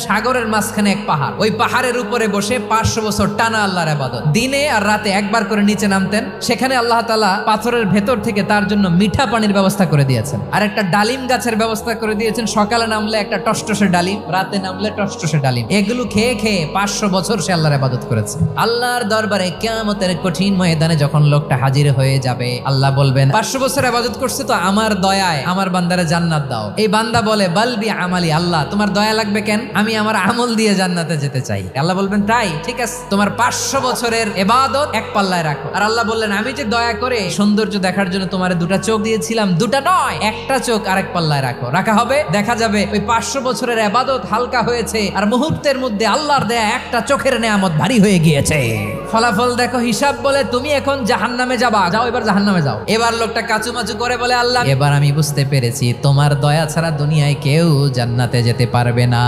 সাগরের মাঝখানে এক পাহাড়, ওই পাহাড়ের উপরে বসে 500 বছর টানা আল্লাহর ইবাদত। দিনে আর রাতে একবার করে নিচে নামতেন। সেখানে আল্লাহ তাআলা পাথরের ভেতর থেকে তার জন্য মিঠা পানির ব্যবস্থা করে দিয়েছেন, আর একটা ডালিম গাছের ব্যবস্থা করে দিয়েছেন। সকালে নামলে একটা টসটসে ডালিম, রাতে নামলে টসটসে ডালিম। এগুলো খেয়ে খেয়ে 500 বছর সে আল্লাহর ইবাদত করেছে। আল্লাহর দরবারে কিয়ামতের কঠিন ময়দানে যখন লোকটা হাজির হয়ে যাবে, আল্লাহ বলবেন 500 বছর ইবাদত করছে তো আমার দয়ায় আমার বান্দারে জান্নাত দাও। এই বান্দা বলে বালবি আমালি, আল্লাহ তোমার দয়া লাগবে কেন, আমি আমার আমল দিয়ে জান্নাতে যেতে চাই। আল্লাহ বলবেন তাই ঠিক আছে, তোমার 500 বছরের ইবাদত এক পাল্লায় রাখো। আর আল্লাহ বললেন আমি যে দয়া করে সৌন্দর্য দেখার জন্য তোমার দুটা চোখ দিয়েছিলাম, দুটা নয় একটা চোখ আরেক পাল্লায় রাখো। রাখা হবে, দেখা যাবে ওই 500 বছরের ইবাদত হালকা হয়েছে, আর মুহূর্তের মধ্যে আল্লাহর দেয়া একটা চোখের নেয়ামত ভারী হয়ে গিয়েছে। ফলাফল দেখো, হিসাব বলে তুমি এখন জাহান্নামে যাবা, যাও এবার জাহান্নামে যাও। এবার লোকটা কাচুমাচু করে বলে আল্লাহ এবার আমি বুঝতে পেরেছি তোমার দয়া ছাড়া দুনিয়ায় কেউ জান্নাতে যেতে পারবে না।